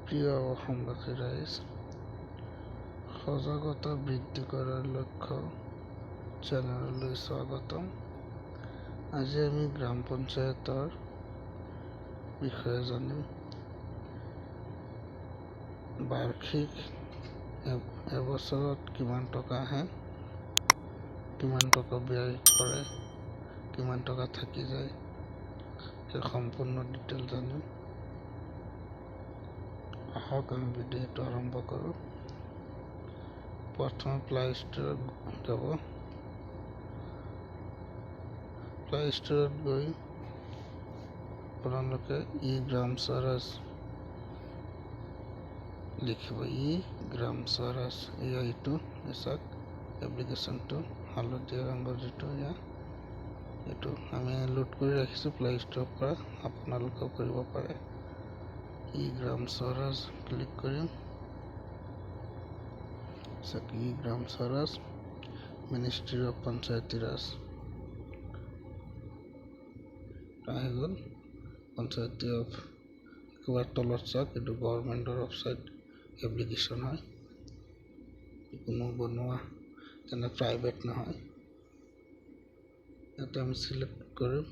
প্ৰিয় অসমবাসী ৰাইজ, সজাগতা বৃদ্ধি কৰাৰ লক্ষ্য চেনেললৈ স্বাগতম। আজি আমি গ্ৰাম পঞ্চায়তৰ বিষয়ে জানিম। বাৰ্ষিক এবছৰত কিমান টকা আহে, কিমান টকা ব্যয় কৰে, কিমান টকা থাকি যায়, সেই সম্পূৰ্ণ ডিটেইল জানিম। আহক আমি ভিডিঅ'টো আৰম্ভ কৰোঁ। প্ৰথমে প্লে ষ্টৰত যাব। প্লে ষ্টৰত গৈ আপোনালোকে গ্ৰাম স্বৰাজ লিখিব। গ্ৰাম স্বৰাজ এইটো চাওক, এপ্লিকেশ্যনটো হালধীয়া ৰঙৰ যিটো এইটো আমি লোড কৰি ৰাখিছোঁ প্লে ষ্টৰৰ পৰা, আপোনালোকেও কৰিব পাৰে। গ্ৰাম স্বৰাজ ক্লিক কৰিম। গ্ৰাম স্বৰাজ মিনিষ্ট্ৰী অফ পঞ্চায়তী ৰাজ আহি গ'ল। পঞ্চায়তী অফ একেবাৰে তলত চাওক, এইটো গভৰ্ণমেণ্টৰ ৱেবছাইট এপ্লিকেশ্যন হয়, কোনো বনোৱা তেনে প্ৰাইভেট নহয়। ইয়াতে আমি চিলেক্ট কৰিম।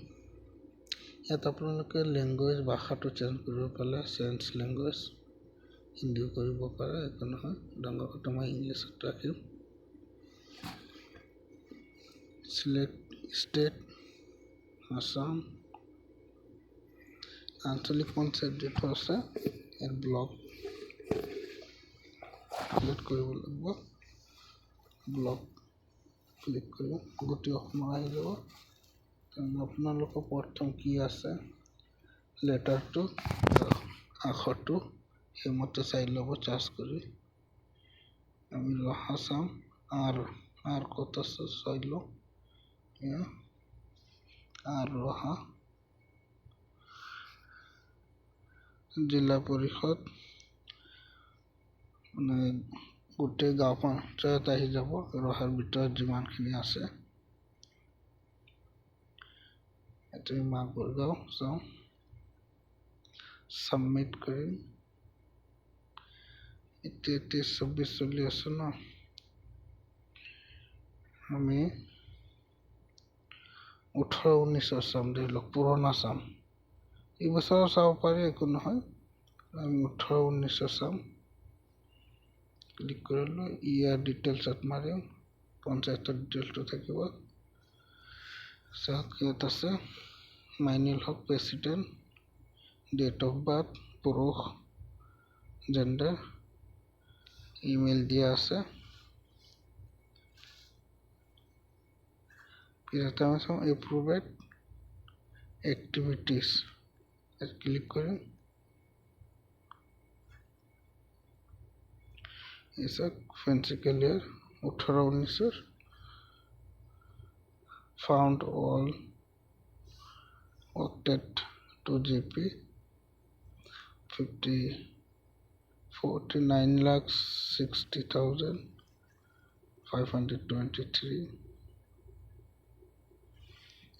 ইয়াত আপোনালোকে লেংগুৱেজ ভাষাটো চেঞ্জ কৰিব পাৰে, চেঞ্জ লেংগুৱেজ হিন্দীও কৰিব পাৰে, একো নহয়। ডাঙৰ কথা মই ইংলিছত ৰাখিম। Select state, Assam. আঞ্চলিক পঞ্চায়ত যিটো আছে ইয়াত ব্লক ক্লিক কৰিব লাগিব। ব্লক ক্লিক কৰিব, গোটেই অসমৰ আহি যাব। আপোনালোকৰ প্ৰথম কি আছে, লেটাৰটো আখৰটো সেইমতে চাই ল'ব চাৰ্চ কৰি। আমি ৰহা চাম, আৰু ক'ত আছে চাই লওঁ। আৰু ৰহা জিলা পৰিষদ, মানে গোটেই গাঁও পঞ্চায়ত আহি যাব। ৰহাৰ ভিতৰত যিমানখিনি আছে, এইটো মাগুৰগাঁও চাওঁ, ছাবমিট কৰিম। এতিয়া 23-24 চলি আছে ন, আমি 18-19 চাম, ধৰি লওক পুৰণা চাম। এই বছৰ চাব পাৰি, একো নহয়। আমি 18-19 চাম। ক্লিক কৰিলোঁ। ইয়াৰ ডিটেইলছত মাৰিম, পঞ্চায়তৰ ডিটেইলটো থাকিব। চাওক ইয়াত আছে মাইনুল হক প্ৰেচিডেণ্ট, ডেট অফ বাৰ্থ, পুৰুষ, জেণ্ডাৰ, ইমেইল দিয়া আছে। ইয়াতে আমি চাওঁ এপ্ৰুভেড এক্টিভিটিজ, ক্লিক কৰিম। চাওক ফেঞ্চিকেল ইয়াৰ 18-19, found all opted to GP 49,60,523।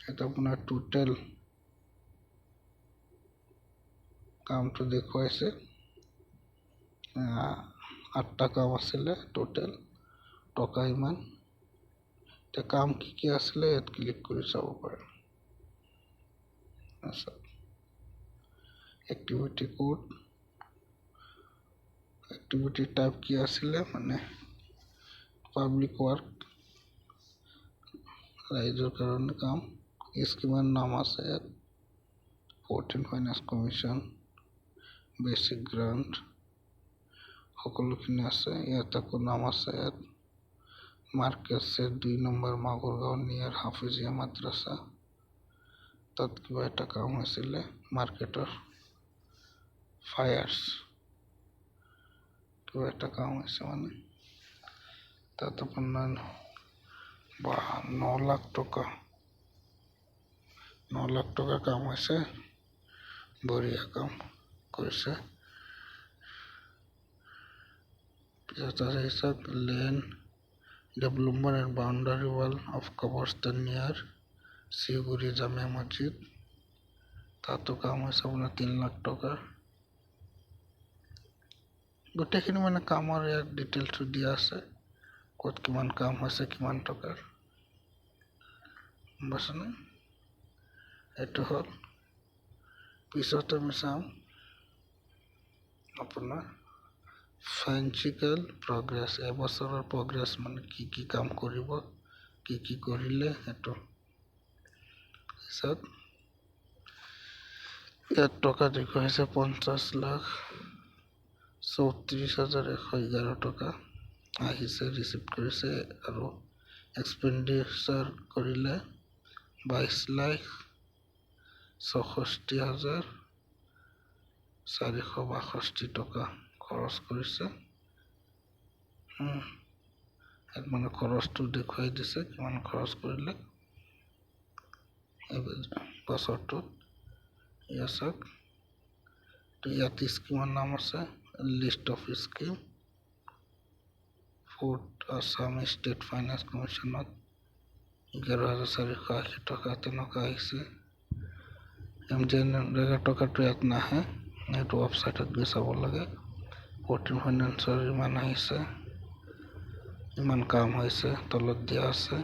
এটা আপোনাৰ টোটেল কামটো দেখুৱাইছে। 8টা কাম আছিলে টোটেল, টকা ইমান। এতিয়া কাম কি আছিলে ইয়াত ক্লিক কৰি চাব পাৰে। এক্টিভিটি কোড, এক্টিভিটি টাইপ কি আছিলে, মানে পাব্লিক ৱৰ্ক, ৰাইজৰ কাৰণে কাম। স্কিমৰ নাম আছে ইয়াত, 14 ফাইনেন্স কমিশ্যন, বেচিক গ্ৰাণ্ট, সকলোখিনি আছে। ইয়াত আকৌ নাম আছে। ইয়াত মাৰ্কেট ছেট 2 নম্বৰ মাগুৰগাঁও নিয়াৰ হাফিজিয়া মাদ্ৰাছা, তাত কিবা এটা কাম হৈছিলে মাৰ্কেটৰ। ফায়াৰ্ছ কিবা এটা কাম হৈছে, মানে তাত আপোনাৰ 9 লাখ টকা কাম হৈছে। বঢ়িয়া কাম কৰিছে। Land development and boundary wall of কবৰস্থান নিয়াৰ শিৱগুৰি জামে মছজিদ, তাতো কাম হৈছে আপোনাৰ 3 লাখ টকা। গোটেইখিনি মানে কামৰ ইয়াত ডিটেইলছটো দিয়া আছে, ক'ত কিমান কাম হৈছে, কিমান টকাৰ। বুজিছেনে? এইটো হ'ল। পিছত আমি চাম আপোনাৰ ফাইনেন্সিয়েল প্ৰগ্ৰেছ, এবছৰৰ প্ৰগ্ৰেছ মানে কি কাম কৰিব, কি কৰিলে সেইটো। পিছত ইয়াত টকা দেখুৱাইছে 50,34,111 টকা আহিছে, ৰিচিভ কৰিছে, আৰু এক্সপেণ্ডিচাৰ কৰিলে 22,64,462 টকা খৰচ কৰিছে। ইয়াত মানে খৰচটো দেখুৱাই দিছে, কিমান খৰচ কৰিলে এই বছৰটোত। ইয়াত ইয়াত স্কিমৰ নাম আছে, list of scheme. Food Assam state finance কমিশ্যনত 11,480 টকা তেনেকুৱা আহিছে। MGNৰেগা টকাটো ইয়াত নাহে, এইটো ৱেবছাইটত গৈ চাব লাগে। 14 ফাইনেন্সৰ ইমান আহিছে, ইমান কাম হৈছে, তলত দিয়া আছে,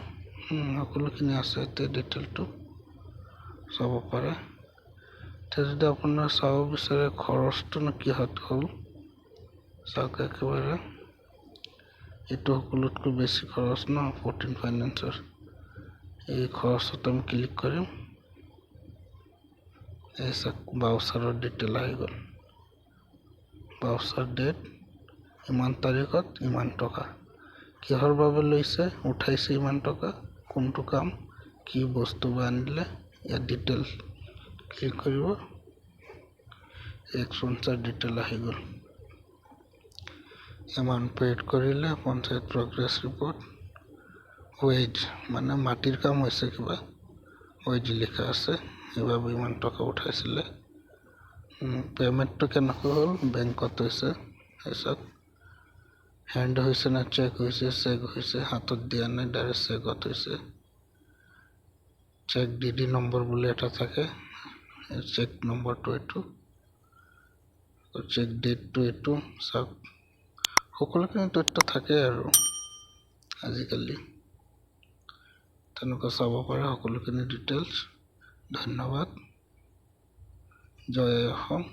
সকলোখিনি আছে। এতিয়া ডিটেইলটো চাব পাৰে। এতিয়া যদি আপোনাৰ চাব বিচাৰে খৰচটোনো কিহত হ'ল, চাওক একেবাৰে। এইটো সকলোতকৈ বেছি খৰচ ন, 14 ফাইনেন্সৰ। এই খৰচত আমি ক্লিক কৰিম, এই চাওক বাউচাৰৰ ডিটেইল আহি গ'ল। বাউচাৰ ডেট, ইমান তাৰিখত ইমান টকা। কিহৰ বাবে লৈছে, উঠাইছে ইমান টকা, কোনটো কাম, কি বস্তু আনিলে, ইয়াত ডিটেইল ক্লিক কৰিব, এক্সপেন্সাৰ ডিটেইল আহি গ'ল। এমাউণ্ট পেইড কৰিলে, পঞ্চায়ত প্ৰগ্ৰেছ ৰিপৰ্ট, ৱেজ মানে মাটিৰ কাম হৈছে কিবা, ৱেজ লিখা আছে, সেইবাবে ইমান টকা উঠাইছিলে। পে'মেণ্টটো কেনেকৈ হ'ল, বেংকত হৈছে, চাওক হেণ্ড হৈছে নে চেক হৈছে, হাতত দিয়া নাই, ডাইৰেক্ট চেকত হৈছে। চেক DD নম্বৰ বুলি এটা থাকে, চেক নম্বৰটো এইটো, চেক ডেটটো এইটো, চাওক সকলোখিনি তথ্য থাকে আৰু আজিকালি তেনেকুৱা চাব পাৰে সকলোখিনি ডিটেইলছ। ধন্যবাদ। জয় অসম।